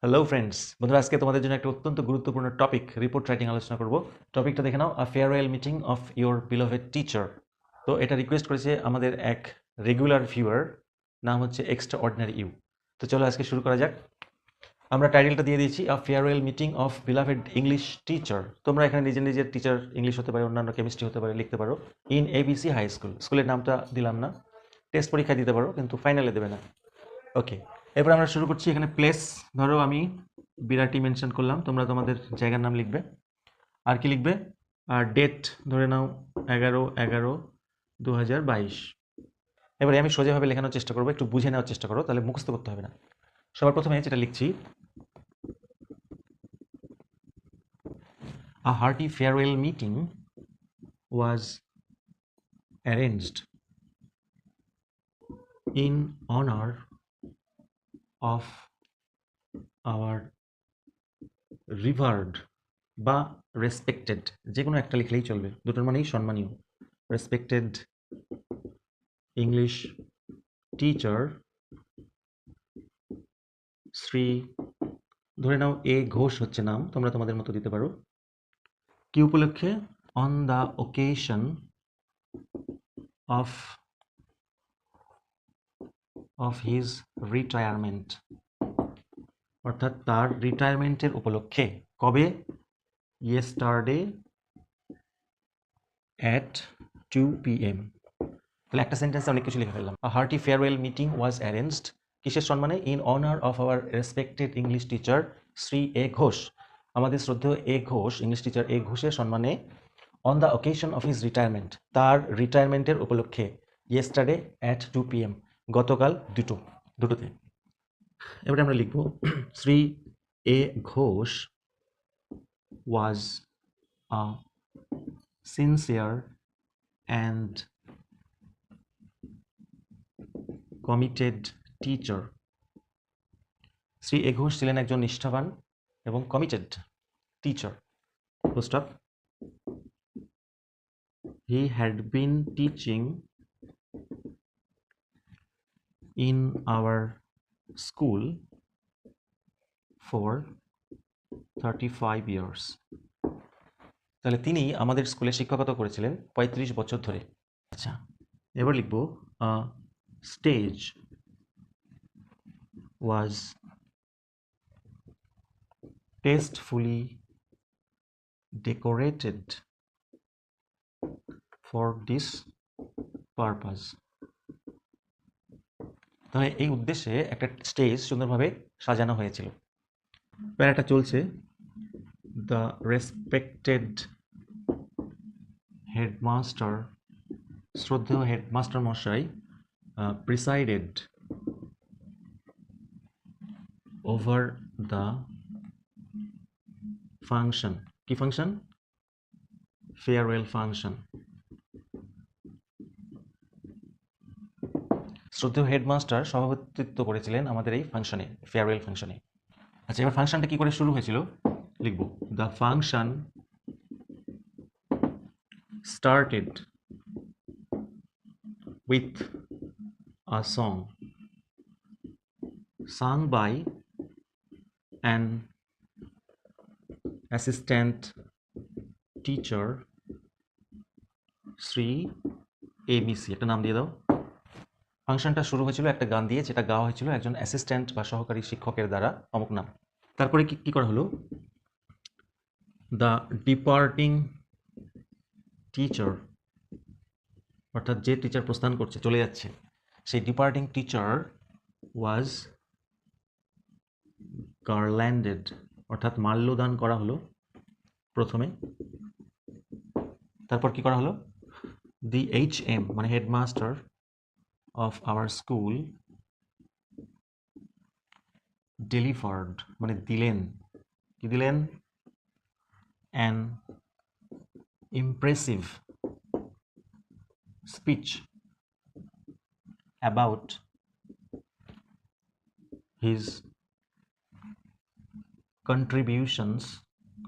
Hello friends, বন্ধুরা, আজকে তোমাদের জন্য একটা অত্যন্ত গুরুত্বপূর্ণ টপিক রিপোর্ট রাইটিং আলোচনা করব। টপিকটা দেখে নাও, a farewell meeting of your beloved teacher. তো এটা রিকোয়েস্ট করেছে আমাদের এক রেগুলার ভিউয়ার, নাম হচ্ছে এক্সট্রা অর্ডিনারি ইউ। তো চলো আজকে শুরু করা যাক। আমরা টাইটেলটা দিয়ে দিয়েছি a farewell meeting of beloved English teacher. তোমরা এখানে নিজের নিজের টিচার, ইংলিশ হতে পারে, অন্যান্য কেমিস্ট্রি হতে পারে, লিখতে পারো। ইন এবিসি হাই স্কুল, স্কুলের নামটা দিলাম না, টেস্ট পরীক্ষা দিতে পারো কিন্তু ফাইনালে দেবে না। ওকে, এরপর আমরা শুরু করছি। এখানে প্লেস ধরো আমি বিরাটি মেনশন করলাম, তোমরা তোমাদের জায়গার নাম লিখবে। আর কি লিখবে? আর ডেট ধরে নাও 11/11/2022। এবারে আমি সোজাভাবে লেখানোর চেষ্টা করবো, একটু বুঝে নেওয়ার চেষ্টা করো, তাহলে মুখস্থ করতে হবে না। সবার প্রথমে যেটা লিখছি, a hearty farewell meeting was arranged in honour of our revered বা রেসপেক্টেড, যে কোনো একটা লিখলেই চলবে, দুটোর মানেই সম্মানীয়। রেসপেক্টেড ইংলিশ টিচার শ্রী, ধরে নাও এ ঘোষ হচ্ছে নাম, তোমরা তোমাদের মতো দিতে পারো। কি উপলক্ষে? On the occasion of his retirement, অর্থাৎ তার রিটায়ারমেন্টের উপলক্ষে। কবে? Yesterday at 2 PM। তাহলে একটা সেন্টেন্সে অনেক কিছু লিখে ফেললাম। A hearty farewell meeting was arranged, কিসের সম্মানে? In honour of our respected English teacher Shri A Ghosh, আমাদের শ্রদ্ধেয় A Ghosh, English teacher A ঘোষের সম্মানে। On the occasion of his retirement, তার রিটায়ারমেন্টের উপলক্ষে। ইয়েস্টারডে অ্যাট 2 PM, গতকাল দুটোতে। এবারে আমরা লিখব, Shri A Ghosh was a sincere and committed teacher. Shri A Ghosh ছিলেন একজন নিষ্ঠাবান এবং committed teacher. Full stop. He had been teaching in our school for 35 years। তাহলে তিনি আমাদের স্কুলে শিক্ষকতা করেছিলেন 35 বছর ধরে। আচ্ছা, এবার লিখব, stage was tastefully decorated for this purpose। তাহলে এই উদ্দেশ্যে একটা স্টেজ সুন্দরভাবে সাজানো হয়েছিল। প্যারাটা চলছে, দ্য রেসপেক্টেড হেডমাস্টার, শ্রদ্ধেয় হেডমাস্টার মশাই, প্রিসাইডেড ওভার দ্য ফাংশন। কি ফাংশন? Farewell function. শ্রদ্ধেয় হেডমাস্টার সভাপতিত্ব করেছিলেন আমাদের এই ফাংশনে, ফেয়ারওয়েল ফাংশনে। আচ্ছা, এবার ফাংশনটা কি করে শুরু হয়েছিল লিখব, the function started with a song sung by an assistant teacher Shri ABC। একটা নাম দিয়ে দাও। ফাংশনটা শুরু হয়েছিল একটা গান দিয়ে, যেটা গাওয়া হয়েছিল একজন অ্যাসিস্ট্যান্ট বা সহকারী শিক্ষকের দ্বারা, অমুক নাম। তারপরে কি করা হলো? দ্য ডিপার্টিং টিচার, অর্থাৎ যে টিচার প্রস্থান করছে, চলে যাচ্ছে, সেই ডিপার্টিং টিচার ওয়াজ গার্ল্যান্ডেড, অর্থাৎ মাল্যদান করা হলো প্রথমে। তারপর কি করা হলো? দি HM মানে headmaster of our school delivered মানে দিলেন, কি দিলেন? An impressive speech about his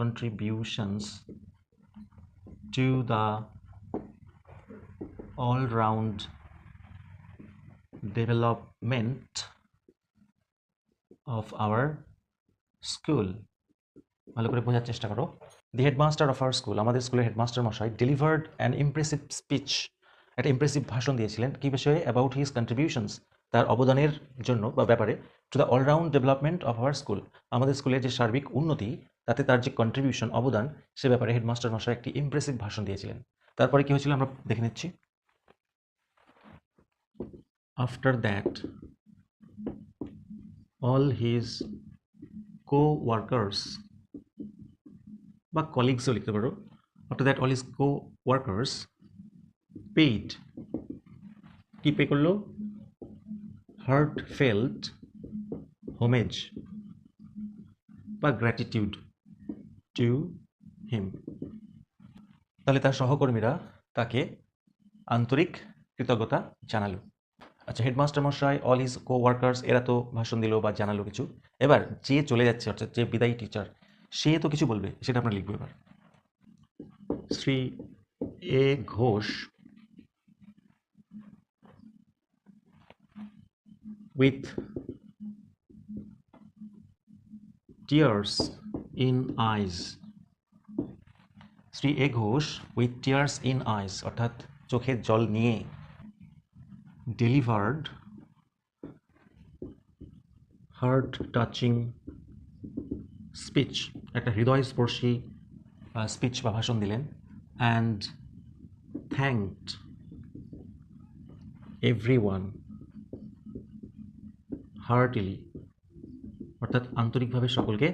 contributions to the all-round development of our school, ভালো করে বোঝার চেষ্টা করো। The headmaster of our school, আমাদের স্কুলের হেডমাস্টার মশাই ডেলিভার্ড অ্যান ইমপ্রেসিভ স্পিচ, একটা ইমপ্রেসিভ ভাষণ দিয়েছিলেন কি বিষয়ে? অ্যাবাউট হিজ কন্ট্রিবিউশনস, তার অবদানের জন্য বা ব্যাপারে, to the all-round development of our school, আমাদের স্কুলের যে সার্বিক উন্নতি তাতে তার যে কন্ট্রিবিউশন অবদান সে ব্যাপারে হেডমাস্টার মশাই একটি ইমপ্রেসিভ ভাষণ দিয়েছিলেন। তারপরে কি হয়েছিল আমরা দেখে নিচ্ছি। After that all his co-workers বা কলিগসও লিখতে পারো, after that all his co-workers paid, কি পে করলো? heartfelt homage বা gratitude to him, তাহলে তার সহকর্মীরা তাকে আন্তরিক কৃতজ্ঞতা জানালো। আচ্ছা, হেডমাস্টার মশাই অল হিজ co-workers এরা তো ভাষণ দিল বা জানালো কিছু, এবার যে চলে যাচ্ছে অর্থাৎ যে বিদায়ী টিচার সে তো কিছু বলবে, সেটা আমরা লিখবো এবার। Shri A Ghosh with tears in eyes, Shri A Ghosh with tears in eyes অর্থাৎ চোখের জল নিয়ে, ডেলিভার্ড হার্ট টাচিং স্পিচ, একটা হৃদয়স্পর্শী স্পিচ বা ভাষণ দিলেন, অ্যান্ড থ্যাঙ্কড এভরিওয়ান হার্টিলি, অর্থাৎ আন্তরিকভাবে সকলকে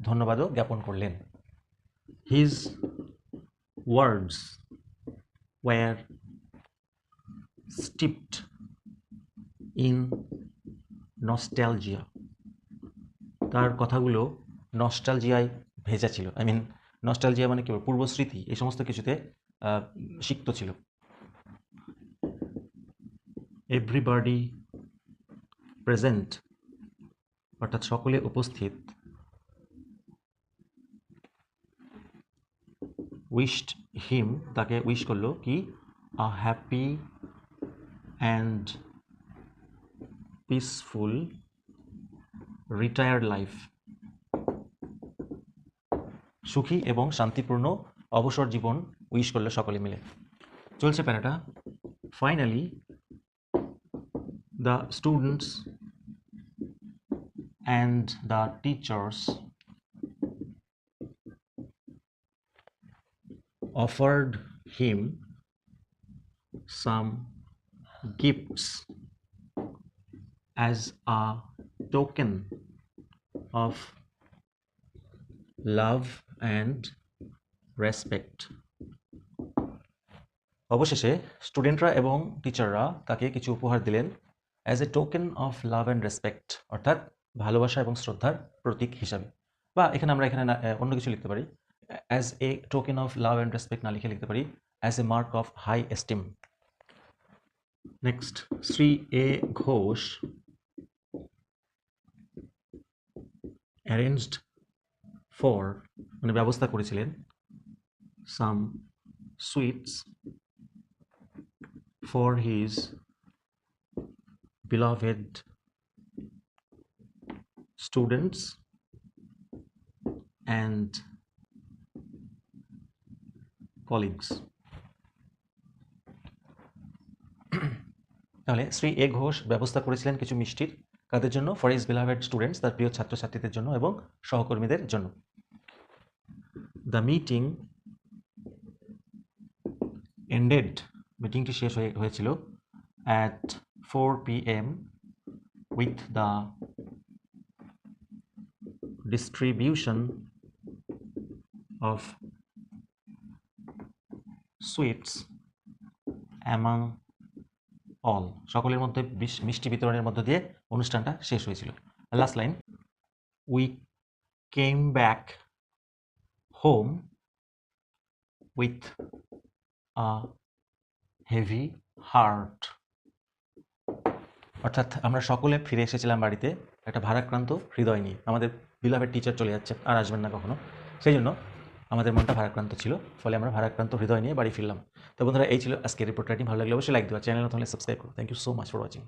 ধন্যবাদও জ্ঞাপন করলেন। His words were steeped in nostalgia, তার কথাগুলো নস্টালজিয়ায় ভেজা ছিল। আই মিন নস্টালজিয়া মানে কি, পূর্বস্মৃতি, এই সমস্ত কিছুতে সিক্ত ছিল। এভরিবডি প্রেজেন্ট, অর্থাৎ সকলে উপস্থিত, উইশড হিম, তাকে উইশ করলো কি? A happy and peaceful retired life, সুখী এবং শান্তিপূর্ণ অবসর জীবন উইশ করলো সকলে মিলে। চলছে প্যারাটা। Finally the students and the teachers offered him some gifts as a token of love and respect. অবশেষে স্টুডেন্টরা এবং টিচাররা তাকে কিছু উপহার দিলেন as a token of love and respect, অর্থাৎ ভালোবাসা এবং শ্রদ্ধার প্রতীক হিসাবে, বা এখানে আমরা অন্য কিছু লিখতে পারি, as a token of love and respect না লিখে লিখতে পারি as a mark of high esteem. Next, Shri A Ghosh arranged for, মানে ব্যবস্থা করেছিলেন, some sweets for his beloved students and colleagues. তাহলে শ্রী এ ঘোষ ব্যবস্থা করেছিলেন কিছু মিষ্টির, কাদের জন্য? ফর হিজ বিলাভেড স্টুডেন্টস, তার প্রিয় ছাত্রছাত্রীদের জন্য এবং সহকর্মীদের জন্য। দ্য মিটিং এন্ডেড, মিটিংটি শেষ হয়েছিল at 4 p.m. with the distribution of sweets among all, সকলের মধ্যে মিষ্টি বিতরণের মধ্য দিয়ে অনুষ্ঠানটা শেষ হয়েছিল। Last line, we came back home with a heavy heart, অর্থাৎ আমরা সকলে ফিরে এসেছিলাম বাড়িতে একটা ভারাক্রান্ত হৃদয় নিয়ে। আমাদের বিলাভেড টিচার চলে যাচ্ছে, আর আসবেন না কখনো, সেই জন্য আমাদের মনটা ভারাক্রান্ত ছিল, ফলে আমরা ভারাক্রান্ত হৃদয় নিয়ে বাড়ি ফিরলাম। তো বন্ধুরা, এই ছিল আজকের রিপোর্ট রাইটিং। ভালো লাগলে অবশ্যই লাইক দেওয়া, চ্যানেল তাহলে সাবস্ক্রাইব করো। Thank you so much for watching.